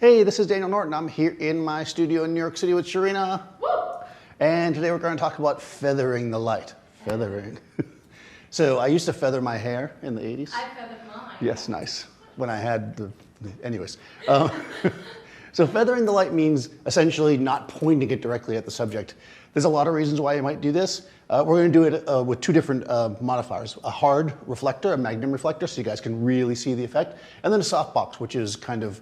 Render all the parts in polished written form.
Hey, this is Daniel Norton. I'm here in my studio in New York City with Sharinna. Woo! And today we're going to talk about feathering the light. Feathering. So I used to feather my hair in the 80s. I feathered mine. Yes, nice. When I had the, anyways. So feathering the light means essentially not pointing it directly at the subject. There's a lot of reasons why you might do this. We're going to do it with two different modifiers. A hard reflector, a Magnum reflector, so you guys can really see the effect. And then a softbox, which is kind of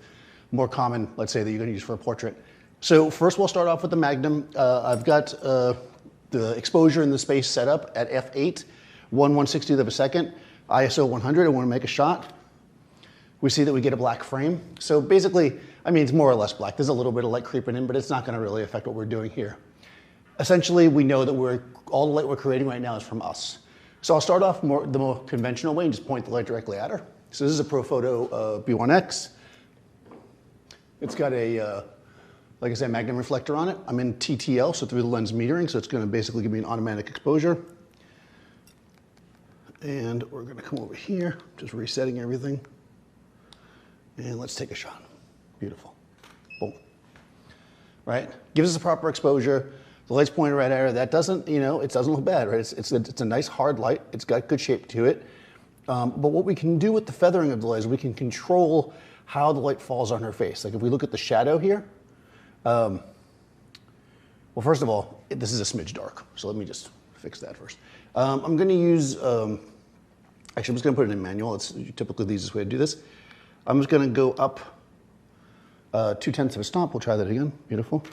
more common, let's say, that you're going to use for a portrait. So first we'll start off with the Magnum. I've got the exposure in the space set up at f8, 1/160th of a second, ISO 100. I want to make a shot. We see that we get a black frame. So basically, I mean, it's more or less black. There's a little bit of light creeping in, but it's not going to really affect what we're doing here. Essentially, we know that all the light we're creating right now is from us. So I'll start off the more conventional way and just point the light directly at her. So this is a Profoto B1x. It's got a, like I said, Magnum reflector on it. I'm in TTL, so through the lens metering, so it's going to basically give me an automatic exposure. And we're going to come over here, just resetting everything. And let's take a shot. Beautiful. Boom. Right? Gives us a proper exposure. The light's pointed right at her. That doesn't, you know, it doesn't look bad, right? It's a nice hard light. It's got good shape to it. But what we can do with the feathering of the light is we can control how the light falls on her face. Like if we look at the shadow here, well, first of all, this is a smidge dark. So let me just fix that first. I'm going to use, actually, I'm just going to put it in manual. It's typically the easiest way to do this. I'm just going to go up 2/10 of a stomp. We'll try that again. Beautiful.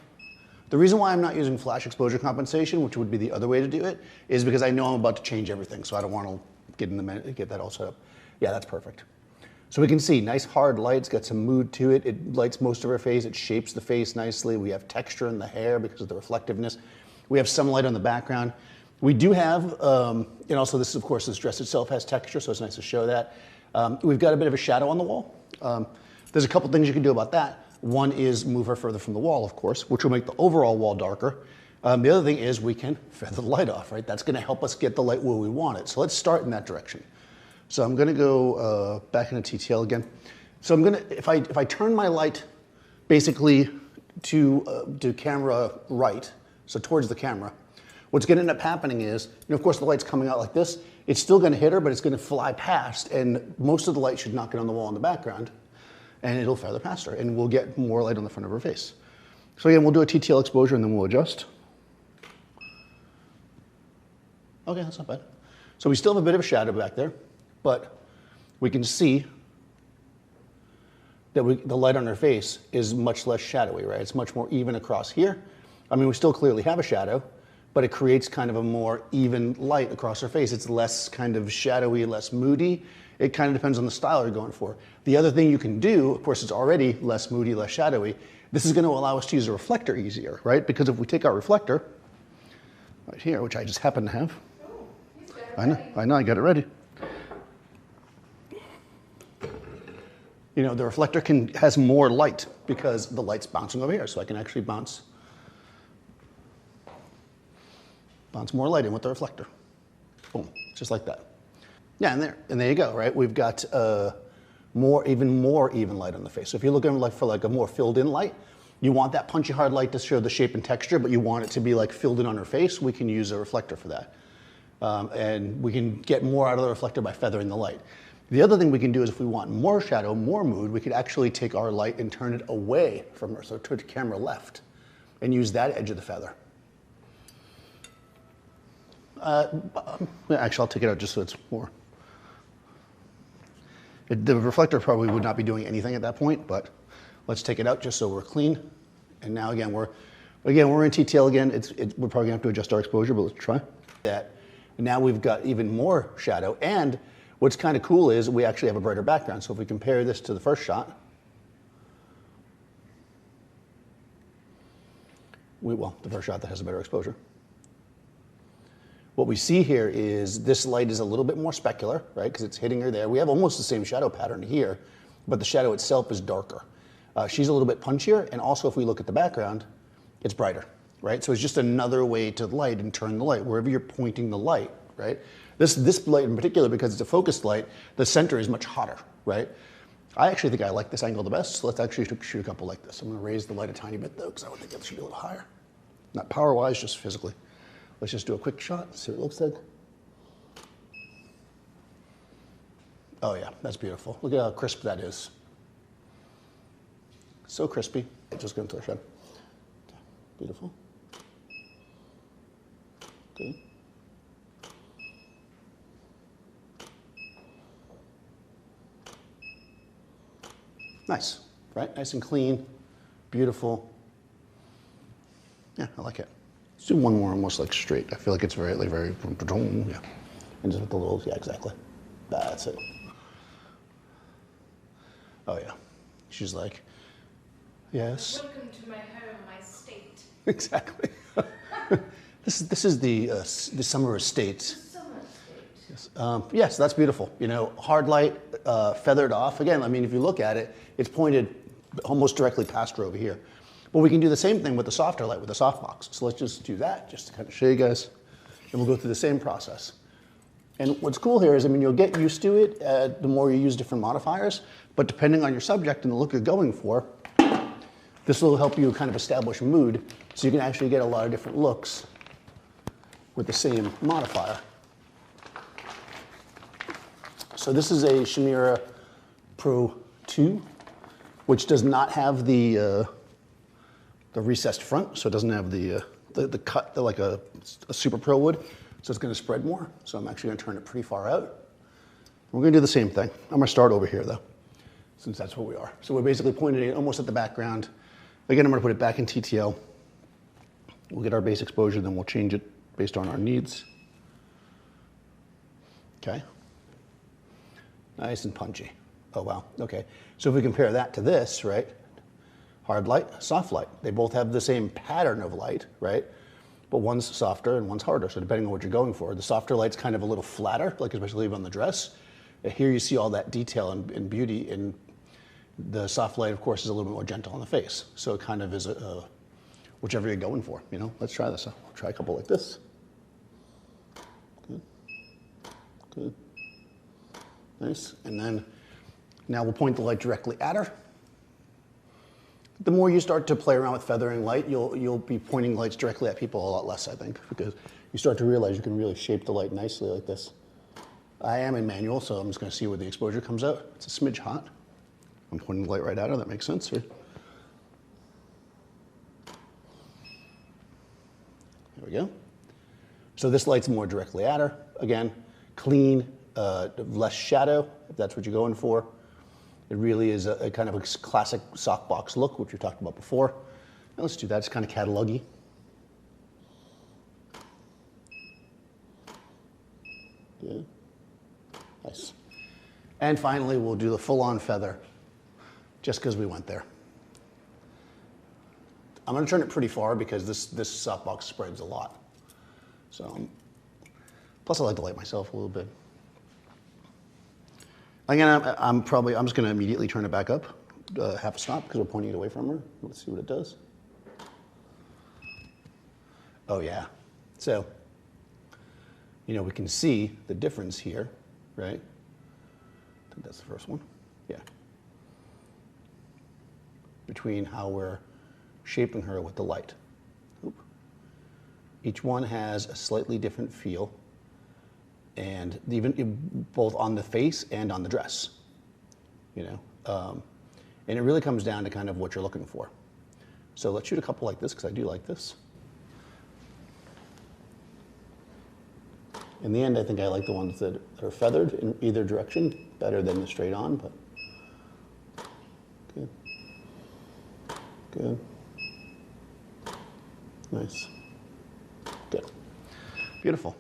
The reason why I'm not using flash exposure compensation, which would be the other way to do it, is because I know I'm about to change everything. So I don't want to get that all set up. Yeah, that's perfect. So we can see nice hard light. It's got some mood to it. It lights most of her face. It shapes the face nicely. We have texture in the hair because of the reflectiveness. We have some light on the background. We do have, and also this, of course, this dress itself has texture, so it's nice to show that. We've got a bit of a shadow on the wall. There's a couple things you can do about that. One is move her further from the wall, of course, which will make the overall wall darker. The other thing is we can feather the light off, right? That's going to help us get the light where we want it. So let's start in that direction. So I'm going to go back into TTL again. So I'm going to, if I turn my light basically to camera right, so towards the camera, what's going to end up happening is, you know, of course, the light's coming out like this. It's still going to hit her, but it's going to fly past, and most of the light should not get on the wall in the background, and it'll feather past her, and we'll get more light on the front of her face. So again, we'll do a TTL exposure, and then we'll adjust. Okay, that's not bad. So we still have a bit of a shadow back there, but we can see that the light on her face is much less shadowy, right? It's much more even across here. I mean, we still clearly have a shadow, but it creates kind of a more even light across her face. It's less kind of shadowy, less moody. It kind of depends on the style you're going for. The other thing you can do, of course, it's already less moody, less shadowy. This is going to allow us to use a reflector easier, right? Because if we take our reflector right here, which I just happen to have. Oh, he's got it I know, I got it ready. You know, the reflector has more light because the light's bouncing over here, so I can actually bounce more light in with the reflector. Boom, just like that. Yeah, and there you go, right? We've got even more even light on the face. So if you're looking for a more filled in light, you want that punchy hard light to show the shape and texture, but you want it to be like filled in on her face, we can use a reflector for that. And we can get more out of the reflector by feathering the light. The other thing we can do is if we want more shadow, more mood, we could actually take our light and turn it away from her, so to the camera left, and use that edge of the feather. Actually, I'll take it out just so it's more. The reflector probably would not be doing anything at that point, but let's take it out just so we're clean. And now again, we're in TTL again. We're probably gonna have to adjust our exposure, but let's try that. And now we've got even more shadow, and what's kind of cool is we actually have a brighter background. So if we compare this to the first shot, the first shot that has a better exposure. What we see here is this light is a little bit more specular, right? Because it's hitting her there. We have almost the same shadow pattern here, but the shadow itself is darker. She's a little bit punchier, and also if we look at the background, it's brighter, right? So it's just another way to light and turn the light, wherever you're pointing the light, right? This light in particular, because it's a focused light, the center is much hotter, right? I actually think I like this angle the best, so let's actually shoot a couple like this. I'm gonna raise the light a tiny bit though, because I would think it should be a little higher. Not power-wise, just physically. Let's just do a quick shot, see what it looks like. Oh yeah, that's beautiful. Look at how crisp that is. So crispy. Just going to the shed. Beautiful. Good. Nice, right? Nice and clean, beautiful. Yeah, I like it. Let's do one more almost like straight. I feel like it's very, yeah. And just with the little, yeah, exactly. That's it. Oh yeah. She's like, yes. Welcome to my home, my state. Exactly. This is the summer estate. Summer estate. Yes. Yes, that's beautiful. You know, hard light, feathered off. Again, I mean, if you look at it, it's pointed almost directly past her over here. But we can do the same thing with the softer light, with the softbox. So let's just do that, just to kind of show you guys. And we'll go through the same process. And what's cool here is, I mean, you'll get used to it the more you use different modifiers, but depending on your subject and the look you're going for, this will help you kind of establish mood, so you can actually get a lot of different looks with the same modifier. So this is a Chimera Pro 2, which does not have the recessed front, so it doesn't have the cut like a Super Pro would, so it's going to spread more. So I'm actually going to turn it pretty far out. We're going to do the same thing. I'm going to start over here though, since that's where we are. So we're basically pointing it almost at the background. Again, I'm going to put it back in TTL. We'll get our base exposure, then we'll change it based on our needs. Okay. Nice and punchy. Oh, wow. Okay. So if we compare that to this, right? Hard light, soft light. They both have the same pattern of light, right? But one's softer and one's harder. So depending on what you're going for, the softer light's kind of a little flatter, like especially on the dress. Here you see all that detail and beauty. And the soft light, of course, is a little bit more gentle on the face. So it kind of is whichever you're going for, you know? Let's try this. I'll try a couple like this. Good. Good. Nice. And then now we'll point the light directly at her. The more you start to play around with feathering light, you'll be pointing lights directly at people a lot less, I think, because you start to realize you can really shape the light nicely like this. I am in manual, so I'm just going to see where the exposure comes out. It's a smidge hot. I'm pointing the light right at her. That makes sense. Here we go. So this light's more directly at her. Again, clean, less shadow, if that's what you're going for. It really is a kind of a classic softbox look, which we talked about before. Now let's do that. It's kind of catalog-y. Good. Nice. And finally, we'll do the full-on feather, just because we went there. I'm going to turn it pretty far because this softbox spreads a lot. So, plus I like to light myself a little bit. Again, I'm just going to immediately turn it back up, half a stop, because we're pointing it away from her. Let's see what it does. Oh yeah. So, you know, we can see the difference here, right? I think that's the first one. Yeah. Between how we're shaping her with the light. Oop. Each one has a slightly different feel, and even both on the face and on the dress, you know. And it really comes down to kind of what you're looking for. So let's shoot a couple like this, because I do like this. In the end, I think I like the ones that are feathered in either direction better than the straight on, but good. Good. Nice. Good. Beautiful.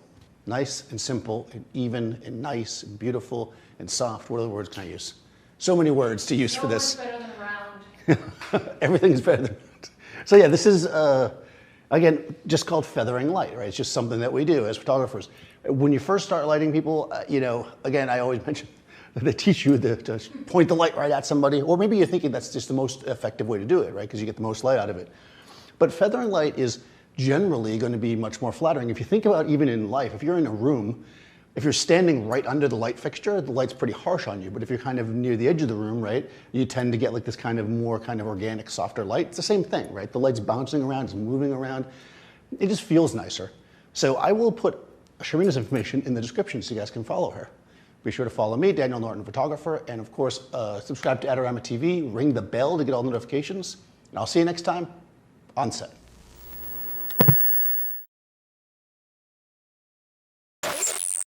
Nice and simple and even and nice and beautiful and soft. What other words can I use? So many words to use for this. Better than round. Everything is better than round. So yeah, this is, again, just called feathering light, right? It's just something that we do as photographers. When you first start lighting people, you know, again, I always mention that they teach you to point the light right at somebody, or maybe you're thinking that's just the most effective way to do it, right? Because you get the most light out of it. But feathering light is generally going to be much more flattering. If you think about even in life, if you're in a room If you're standing right under the light fixture, the light's pretty harsh on you. But if you're kind of near the edge of the room, right, you tend to get like this kind of more kind of organic, softer light. It's the same thing, right? The light's bouncing around, it's moving around. It just feels nicer. So I will put Sharinna's information in the description so you guys can follow her. Be sure to follow me, Daniel Norton Photographer, and of course, subscribe to Adorama TV, ring the bell to get all notifications, and I'll see you next time on set.